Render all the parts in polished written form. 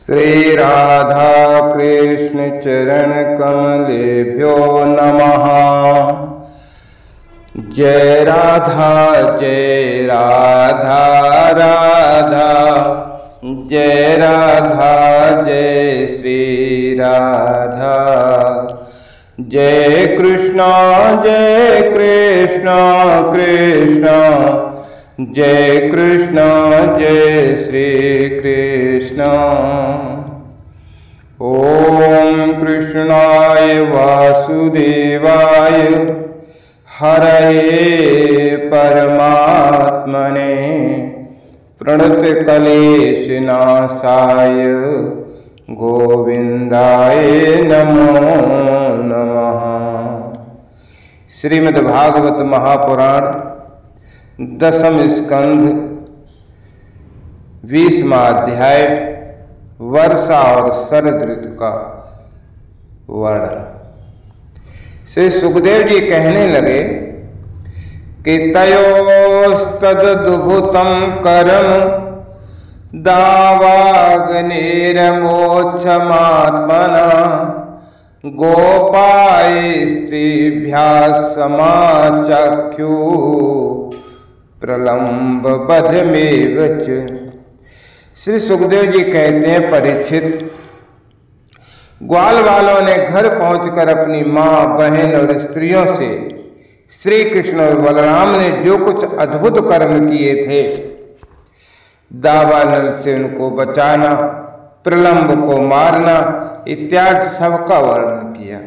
श्री राधा कृष्ण चरण कमलेभ्यो नमः। जय राधा राधा, जय राधा जय श्री राधा। जय कृष्ण कृष्ण, जय कृष्ण जय श्री कृष्ण। ओम कृष्णाय वासुदेवाय हरये परमात्मने प्रणतक्लेशनाशाय गोविंदाय नमो नमः। श्रीमद्भागवत महापुराण दसम स्कंध 20वां अध्याय वर्षा और शरद ऋतु का वर्णन। श्री सुखदेव जी कहने लगे कि तयोस्तदुभुतं कर्म दावाग्निर्मोक्षमात्मना गोपाय स्त्रीभ्याः समाचख्यु प्रलंब बधमेव च। श्री सुखदेव जी कहते हैं, परीक्षित, ग्वाल वालों ने घर पहुंचकर अपनी मां, बहन और स्त्रियों से श्री कृष्ण और बलराम ने जो कुछ अद्भुत कर्म किए थे, दावानल से उनको बचाना, प्रलंब को मारना इत्यादि सबका वर्णन किया।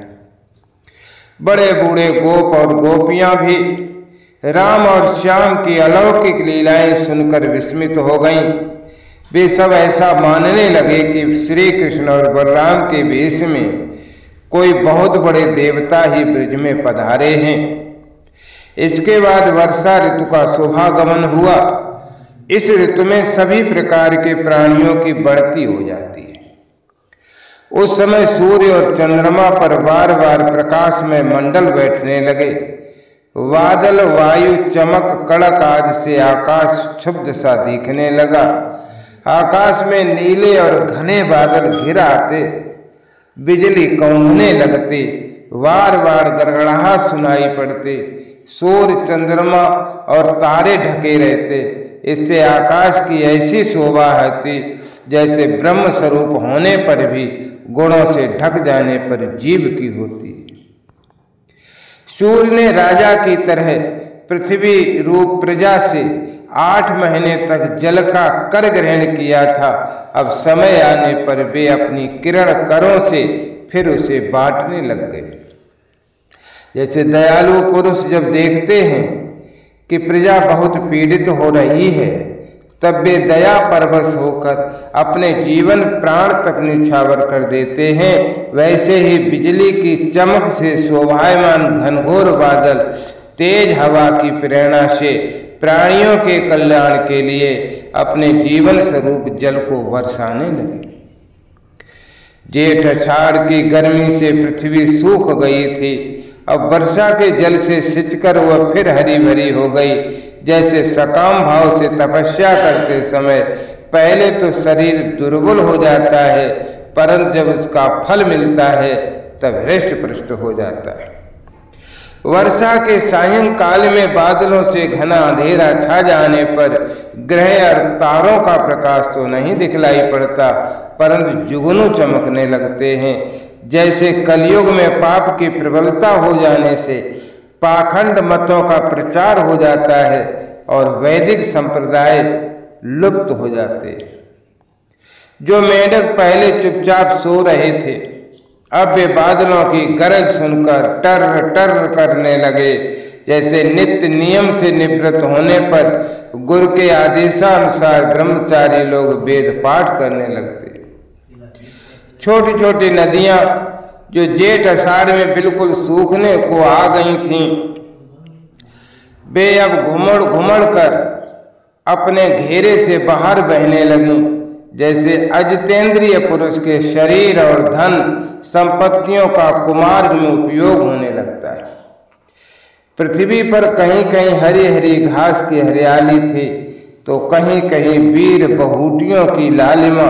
बड़े बूढ़े गोप और गोपियां भी राम और श्याम की अलौकिक लीलाएं सुनकर विस्मित हो गईं। वे सब ऐसा मानने लगे कि श्री कृष्ण और बलराम के वेश में कोई बहुत बड़े देवता ही ब्रज में पधारे हैं। इसके बाद वर्षा ऋतु का शुभागमन हुआ। इस ऋतु में सभी प्रकार के प्राणियों की बढ़ती हो जाती है। उस समय सूर्य और चंद्रमा पर बार बार प्रकाश में मंडल बैठने लगे। बादल, वायु, चमक, कड़क आदि से आकाश क्षुब्ध सा दिखने लगा। आकाश में नीले और घने बादल घिर आते, बिजली कौंधने लगती, वार वार गड़गड़ाहट सुनाई पड़ते, सूर्य, चंद्रमा और तारे ढके रहते। इससे आकाश की ऐसी शोभा होती जैसे ब्रह्म स्वरूप होने पर भी गुणों से ढक जाने पर जीव की होती। सूर्य ने राजा की तरह पृथ्वी रूप प्रजा से 8 महीने तक जल का कर ग्रहण किया था। अब समय आने पर वे अपनी किरण करों से फिर उसे बांटने लग गए। जैसे दयालु पुरुष जब देखते हैं कि प्रजा बहुत पीड़ित हो रही है, तब वे दया परवश होकर अपने जीवन प्राण तक न्यौछावर कर देते हैं, वैसे ही बिजली की चमक से शोभायमान घनघोर बादल तेज हवा की प्रेरणा से प्राणियों के कल्याण के लिए अपने जीवन स्वरूप जल को बरसाने लगे। जेठ अषाढ़ की गर्मी से पृथ्वी सूख गई थी। अब वर्षा के जल से सिंचकर वह फिर हरी भरी हो गई। जैसे सकाम भाव से तपस्या करते समय पहले तो शरीर दुर्बल हो जाता है, परंतु जब उसका फल मिलता है तब हृष्ट पुष्ट हो जाता है। वर्षा के सायंकाल में बादलों से घना अंधेरा छा जाने पर ग्रह और तारों का प्रकाश तो नहीं दिखलाई पड़ता, परंतु जुगनू चमकने लगते हैं। जैसे कलयुग में पाप की प्रबलता हो जाने से पाखंड मतों का प्रचार हो जाता है और वैदिक संप्रदाय लुप्त हो जाते हैं। जो मेंढक पहले चुपचाप सो रहे थे, अब वे बादलों की गरज सुनकर टर टर करने लगे। जैसे नित्य नियम से निवृत्त होने पर गुरु के आदेशानुसार ब्रह्मचारी लोग वेद पाठ करने लगते। छोटी छोटी नदियां जो जेठ अषाढ़ में बिल्कुल सूखने को आ गई थीं, वे अब घुमड़ घुमड़ कर अपने घेरे से बाहर बहने लगीं। जैसे अजितेंद्रिय पुरुष के शरीर और धन संपत्तियों का कुमार्ग में उपयोग होने लगता है। पृथ्वी पर कहीं कहीं हरी हरी घास की हरियाली थी, तो कहीं कहीं वीर बहुटियों की लालिमा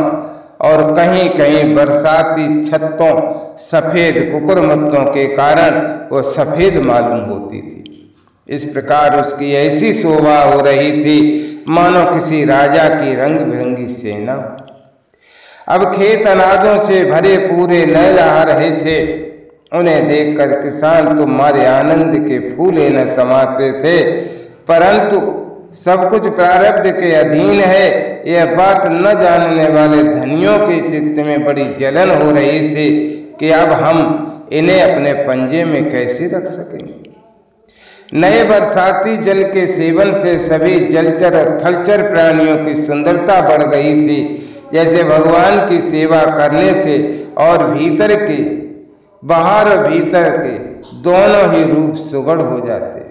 और कहीं कहीं बरसाती छत्तों सफेद कुकुरमुत्तों के कारण वो सफेद मालूम होती थी। इस प्रकार उसकी ऐसी शोभा हो रही थी मानो किसी राजा की रंग बिरंगी सेना। अब खेत अनाजों से भरे पूरे लहलहा रहे थे। उन्हें देखकर किसान तो मारे आनंद के फूले न समाते थे, परंतु सब कुछ प्रारब्ध के अधीन है, यह बात न जानने वाले धनियों के चित्त में बड़ी जलन हो रही थी कि अब हम इन्हें अपने पंजे में कैसे रख सकेंगे। नए बरसाती जल के सेवन से सभी जलचर और थलचर प्राणियों की सुंदरता बढ़ गई थी, जैसे भगवान की सेवा करने से और भीतर के बाहर और भीतर के दोनों ही रूप सुगढ़ हो जाते हैं।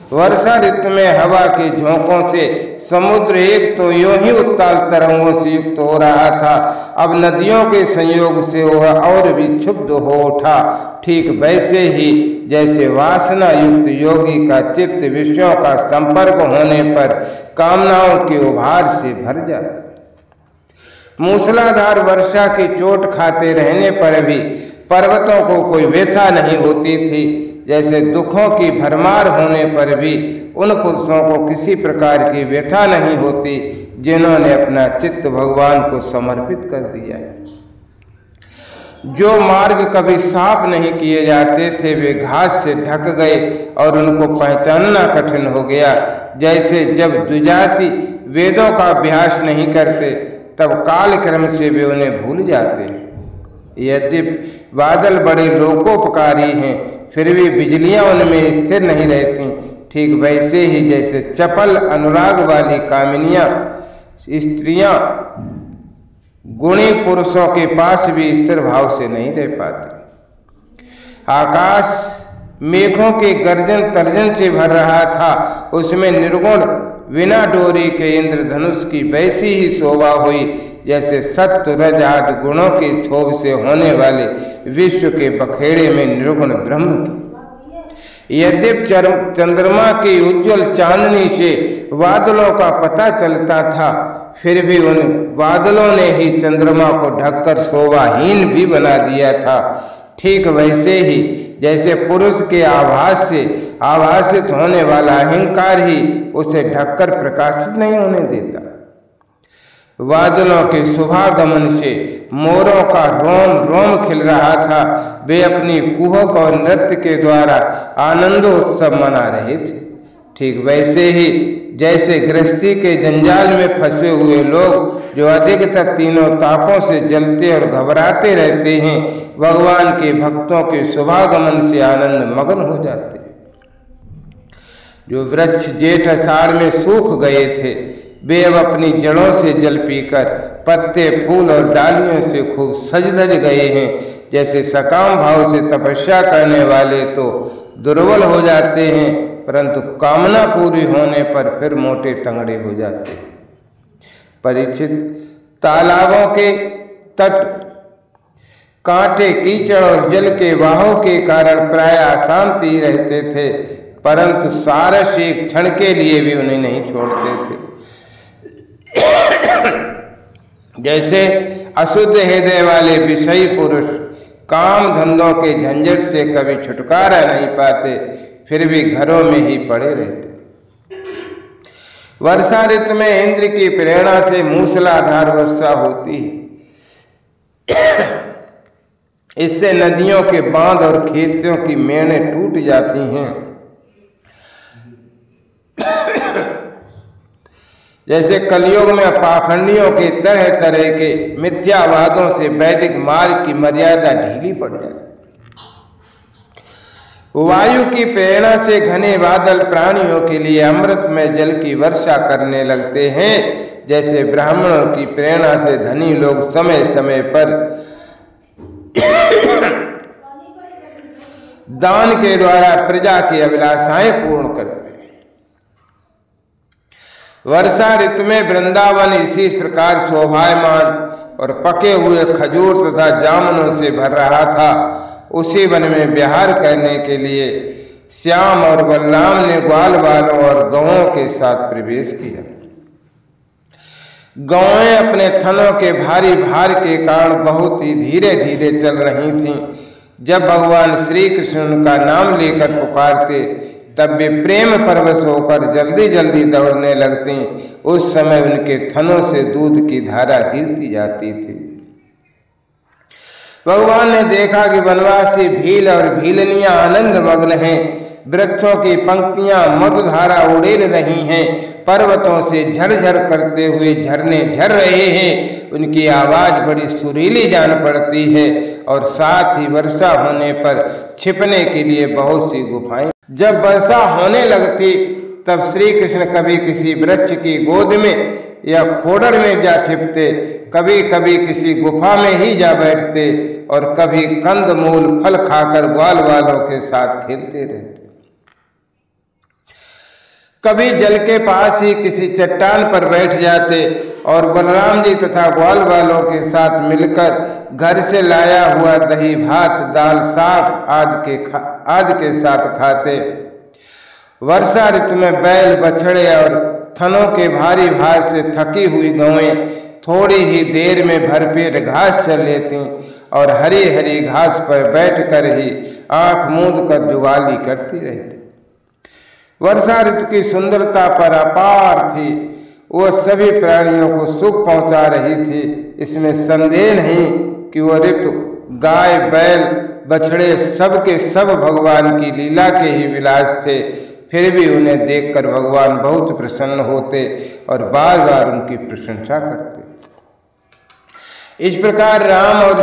वर्षा ऋतु में हवा के झोंकों से समुद्र एक तो यूं ही उत्ताल तरंगों से युक्त हो रहा था, अब नदियों के संयोग से वह और भी क्षुब्ध हो उठा। ठीक वैसे ही जैसे वासना युक्त योगी का चित्त विषयों का संपर्क होने पर कामनाओं के उभार से भर जाता। मूसलाधार वर्षा की चोट खाते रहने पर भी पर्वतों को कोई व्यथा नहीं होती थी, जैसे दुखों की भरमार होने पर भी उन पुरुषों को किसी प्रकार की व्यथा नहीं होती जिन्होंने अपना चित्त भगवान को समर्पित कर दिया। जो मार्ग कभी साफ नहीं किए जाते थे वे घास से ढक गए और उनको पहचानना कठिन हो गया। जैसे जब द्विजाति वेदों का अभ्यास नहीं करते तब काल क्रम से वे उन्हें भूल जाते हैं। यद्यपि बादल बड़े लोकोपकारी हैं, फिर भी बिजलियां उनमें स्थिर नहीं रहती। ठीक वैसे ही जैसे चपल अनुराग वाली कामिनियां स्त्रियां गुणी पुरुषों के पास भी स्थिर भाव से नहीं रह पाती। आकाश मेघों के गर्जन तर्जन से भर रहा था, उसमें निर्गुण बिना डोरी के इंद्रधनुष की वैसी ही शोभा हुई जैसे सत्व रज आदि गुणों के क्षोभ से होने वाले विश्व के बखेड़े में निर्गुण ब्रह्म की। यद्यपि चंद्रमा की उज्जवल चांदनी से बादलों का पता चलता था, फिर भी उन बादलों ने ही चंद्रमा को ढककर शोभाहीन भी बना दिया था। ठीक वैसे ही जैसे पुरुष के आभास से आभासित होने वाला अहंकार ही उसे ढककर प्रकाशित नहीं होने देता। बादलों के शुभागमन से मोरों का रोम रोम खिल रहा था। वे अपनी कुहक और नृत्य के द्वारा आनंदोत्सव मना रहे थे। ठीक वैसे ही जैसे गृहस्थी के जंजाल में फंसे हुए लोग जो अधिकतर तीनों तापों से जलते और घबराते रहते हैं, भगवान के भक्तों के शुभागमन से आनंद मग्न हो जाते हैं। जो वृक्ष जेठ आषाढ़ में सूख गए थे वे अब अपनी जड़ों से जल पीकर पत्ते फूल और डालियों से खूब सज धज गए हैं। जैसे सकाम भाव से तपस्या करने वाले तो दुर्बल हो जाते हैं, परंतु कामना पूरी होने पर फिर मोटे तंगड़े हो जाते हैं। परीक्षित, तालाबों के तट कांटे कीचड़ और जल के वाहों के कारण प्राय अशांति रहते थे, परंतु सारस एक क्षण के लिए भी उन्हें नहीं छोड़ते थे। जैसे अशुद्ध हृदय वाले विषयी पुरुष काम धंधों के झंझट से कभी छुटकारा नहीं पाते, फिर भी घरों में ही पड़े रहते। वर्षा ऋतु में इंद्र की प्रेरणा से मूसलाधार वर्षा होती है। इससे नदियों के बांध और खेतों की मेड़ें टूट जाती हैं। जैसे कलयुग में पाखंडियों के तरह तरह के मिथ्यावादों से वैदिक मार्ग की मर्यादा ढीली पड़ जाती। वायु की प्रेरणा से घने बादल प्राणियों के लिए अमृत में जल की वर्षा करने लगते हैं। जैसे ब्राह्मणों की प्रेरणा से धनी लोग समय समय पर दान के द्वारा प्रजा की अभिलाषाएं पूर्ण करते हैं। वर्षा ऋतु में वृंदावन इसी प्रकार शोभायमान और पके हुए खजूर तथा जामुनों से भर रहा था। उसी वन में विहार करने के लिए श्याम और बलराम ने ग्वाल बालों और गौओं के साथ प्रवेश किया। गौएं अपने थनों के भारी भार के कारण बहुत ही धीरे धीरे चल रही थीं। जब भगवान श्री कृष्ण उनका नाम लेकर पुकारते तब वे प्रेम परवश होकर जल्दी जल्दी दौड़ने लगती। उस समय उनके थनों से दूध की धारा गिरती जाती थी। भगवान ने देखा कि वनवासी भील और भीलनियां आनंद मग्न हैं। वृक्षों की पंक्तियां मधुधारा उड़ेल रही हैं। पर्वतों से झरझर करते हुए झरने झर रहे हैं। उनकी आवाज बड़ी सुरीली जान पड़ती है और साथ ही वर्षा होने पर छिपने के लिए बहुत सी गुफाएं। जब वर्षा होने लगती तब श्री कृष्ण कभी किसी वृक्ष की गोद में या खोडर में जा छिपते, कभी कभी किसी गुफा में ही जा बैठते और कभी कंदमूल फल खाकर ग्वाल वालों के साथ खेलते रहते। कभी जल के पास ही किसी चट्टान पर बैठ जाते और बलराम जी तथा ग्वाल वालों के साथ मिलकर घर से लाया हुआ दही भात दाल साग आदि के साथ खाते। वर्षा ऋतु में बैल बछड़े और थनों के भारी भार से थकी हुई गौएं थोड़ी ही देर में भरपेट घास चल लेती और हरी हरी घास पर बैठकर ही आंख मूंद कर जुगाली करती रहती। वर्षा ऋतु की सुंदरता पर अपार थी। वह सभी प्राणियों को सुख पहुंचा रही थी। इसमें संदेह नहीं कि वह ऋतु गाय बैल बछड़े सब के सब भगवान की लीला के ही विलास थे। फिर भी उन्हें देखकर भगवान बहुत प्रसन्न होते और बार बार उनकी प्रशंसा करते। इस प्रकार राम और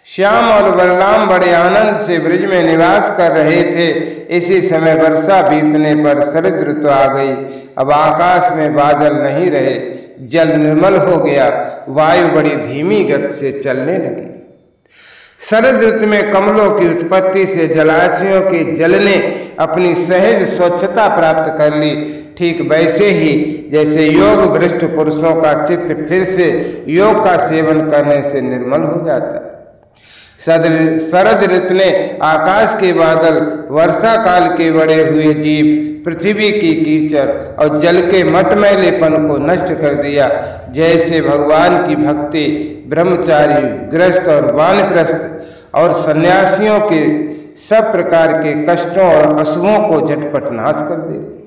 श्याम और बलराम बड़े आनंद से ब्रज में निवास कर रहे थे। इसी समय वर्षा बीतने पर शरद ऋतु आ गई। अब आकाश में बादल नहीं रहे, जल निर्मल हो गया, वायु बड़ी धीमी गति से चलने लगी। शरद ऋतु में कमलों की उत्पत्ति से जलाशयों के जल ने अपनी सहज स्वच्छता प्राप्त कर ली। ठीक वैसे ही जैसे योग भ्रष्ट पुरुषों का चित्त फिर से योग का सेवन करने से निर्मल हो जाता है। शरद ऋतु ने आकाश के बादल, वर्षा काल के बड़े हुए जीव, पृथ्वी की कीचड़ और जल के मटमैलेपन को नष्ट कर दिया। जैसे भगवान की भक्ति ब्रह्मचारी, गृहस्थ और वानप्रस्थ और सन्यासियों के सब प्रकार के कष्टों और अशुभों को झटपट नाश कर देती।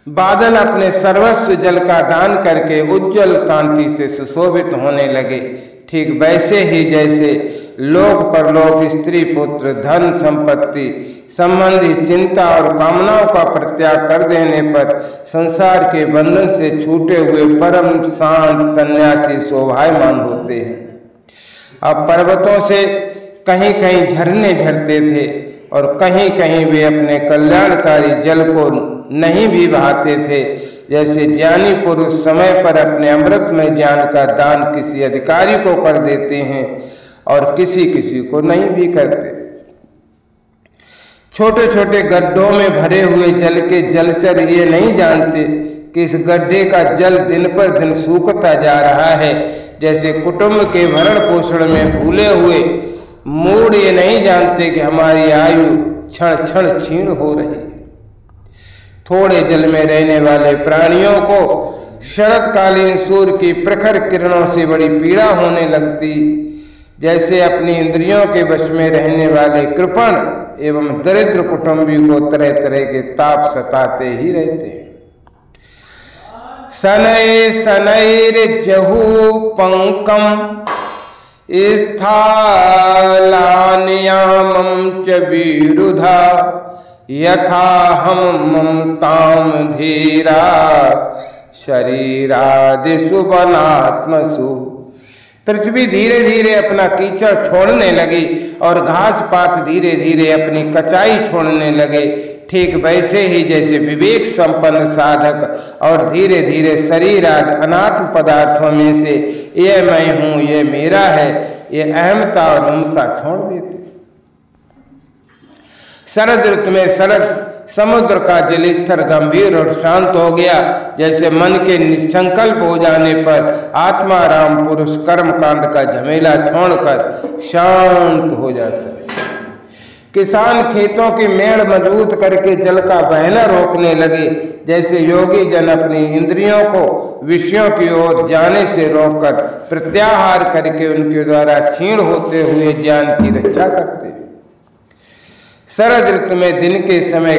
बादल अपने सर्वस्व जल का दान करके उज्जवल कांति से सुशोभित होने लगे। ठीक वैसे ही जैसे लोक परलोक, स्त्री पुत्र, धन संपत्ति संबंधी चिंता और कामनाओं का परित्याग कर देने पर संसार के बंधन से छूटे हुए परम शांत सन्यासी शोभायमान होते हैं। अब पर्वतों से कहीं कहीं झरने झरते थे और कहीं कहीं वे अपने कल्याणकारी जल को नहीं भी बहाते थे। जैसे ज्ञानी पुरुष समय पर अपने अमृतमय ज्ञान का दान किसी अधिकारी को कर देते हैं और किसी किसी को नहीं भी करते। छोटे छोटे गड्ढों में भरे हुए जल के जलचर ये नहीं जानते कि इस गड्ढे का जल दिन पर दिन सूखता जा रहा है। जैसे कुटुंब के भरण पोषण में भूले हुए मूढ़ ये नहीं जानते कि हमारी आयु क्षण क्षण क्षीण हो रही है। थोड़े जल में रहने वाले प्राणियों को शरतकालीन सूर्य की प्रखर किरणों से बड़ी पीड़ा होने लगती। जैसे अपनी इंद्रियों के वश में रहने वाले कृपण एवं दरिद्र कुटुंबी को तरह तरह के ताप सताते ही रहते हैं। शनै शनैर्जहु पंकम स्थालान्यामं च विरुधा यथा हम ममताम धीरा शरीरादिषु वनात्मसु। पृथ्वी धीरे धीरे अपना कीचड़ छोड़ने लगी और घास पात धीरे धीरे अपनी कचाई छोड़ने लगे। ठीक वैसे ही जैसे विवेक संपन्न साधक और धीरे धीरे शरीर आदि अनात्म पदार्थों में से ये मैं हूँ, ये मेरा है, ये अहमता और ममता छोड़ देते। शरद ऋतु में शरद समुद्र का जलस्तर गंभीर और शांत हो गया। जैसे मन के निसंकल्प हो जाने पर आत्माराम पुरुष कर्म कांड का झमेला छोड़कर शांत हो जाता है। किसान खेतों की मेड़ मजबूत करके जल का बहना रोकने लगे, जैसे योगी जन अपनी इंद्रियों को विषयों की ओर जाने से रोककर प्रत्याहार करके उनके द्वारा क्षीण होते हुए ज्ञान की रक्षा करते। शरद ऋतु में दिन के समय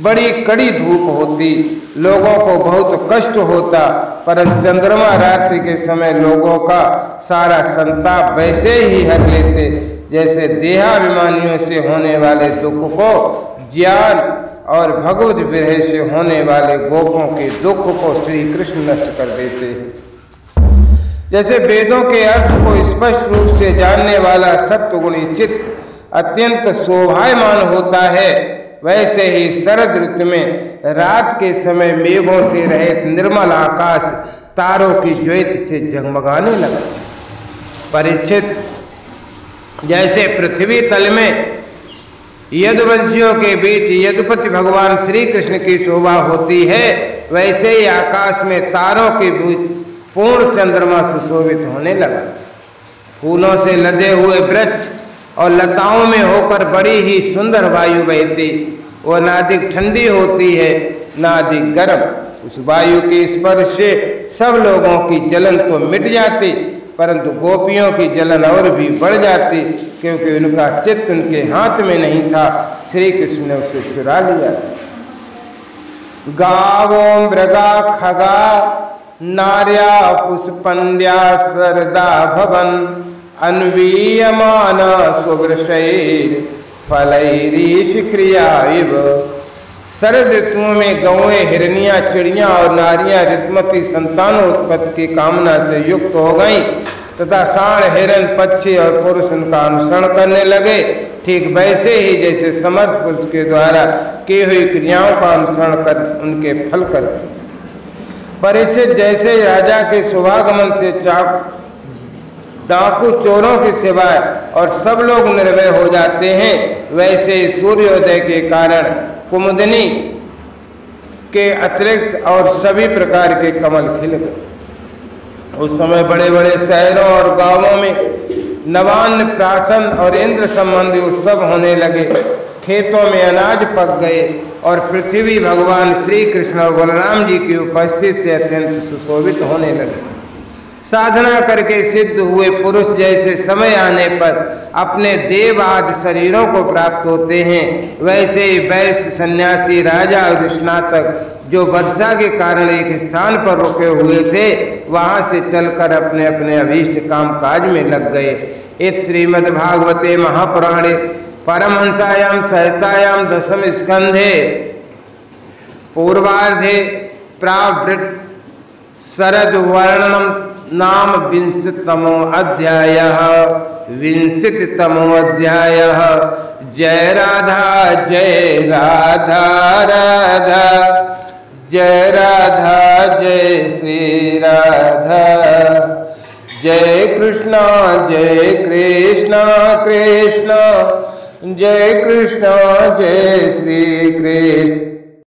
बड़ी कड़ी धूप होती, लोगों को बहुत कष्ट होता, परंतु चंद्रमा रात्रि के समय लोगों का सारा संताप वैसे ही हर लेते जैसे देहाभिमानियों से होने वाले दुख को ज्ञान और भगवत विरह से होने वाले गोपों के दुख को श्री कृष्ण नष्ट कर देते हैं। जैसे वेदों के अर्थ को स्पष्ट रूप से जानने वाला सत्वगुणी चित्त अत्यंत शोभायमान होता है, वैसे ही शरद ऋतु में रात के समय मेघों से रहित निर्मल आकाश तारों की ज्योति से जगमगाने लगा। परीक्षित, जैसे पृथ्वी तल में यदुवंशियों के बीच यदुपति भगवान श्री कृष्ण की शोभा होती है, वैसे ही आकाश में तारों के बीच पूर्ण चंद्रमा सुशोभित होने लगा। फूलों से लदे हुए वृक्ष और लताओं में होकर बड़ी ही सुंदर वायु बहती, वो ना अधिक ठंडी होती है ना अधिक गर्म। उस वायु के स्पर्श से सब लोगों की जलन तो मिट जाती, परंतु गोपियों की जलन और भी बढ़ जाती, क्योंकि उनका चित्त उनके हाथ में नहीं था, श्री कृष्ण ने उसे चुरा लिया। गावो मृगा खगा नार्या पुष्पंद्या सरदा भवन अन्वीयमान सुवृषैर फलैरीश क्रिया इव। शरद ऋतुओं में गौएं, हिरनियां, चिड़ियां और नारियां ऋतुमती संतानोत्पत्ति की कामना से युक्त हो गईं तथा सांड, हिरन, पक्षी और पुरुष उनका अनुसरण करने लगे, ठीक वैसे ही जैसे समर्थ पुरुष के द्वारा की हुई क्रियाओं का अनुसरण कर उनके फल करते। परीक्षित, जैसे राजा के शुभागमन से डाकू चोरों की सिवाय और सब लोग निर्भय हो जाते हैं, वैसे ही सूर्योदय के कारण कुमुदिनी के अतिरिक्त और सभी प्रकार के कमल खिल गए। उस समय बड़े बड़े शहरों और गांवों में नवान्न, प्राशन और इंद्र संबंधी उत्सव होने लगे। खेतों में अनाज पक गए और पृथ्वी भगवान श्री कृष्ण और बलराम जी की उपस्थिति से अत्यंत सुशोभित होने लगे। साधना करके सिद्ध हुए पुरुष जैसे समय आने पर अपने देव आदि शरीरों को प्राप्त होते हैं, वैसे ही वैश्य, सन्यासी, राजा और स्नातक जो वर्षा के कारण एक स्थान पर रुके हुए थे, वहां से चलकर अपने अपने अभीष्ट काम काज में लग गए। इत श्रीमद्भागवते महापुराणे परमहंसायां संहितायां दशम स्कंधे पूर्वार्धे प्रावृत शरद वर्णनम नाम विंशतितमो अध्यायः। जय राधा जय राधा राधा, जय राधा जय श्री राधा, जय कृष्ण कृष्ण, जय कृष्ण जय श्री कृष्ण।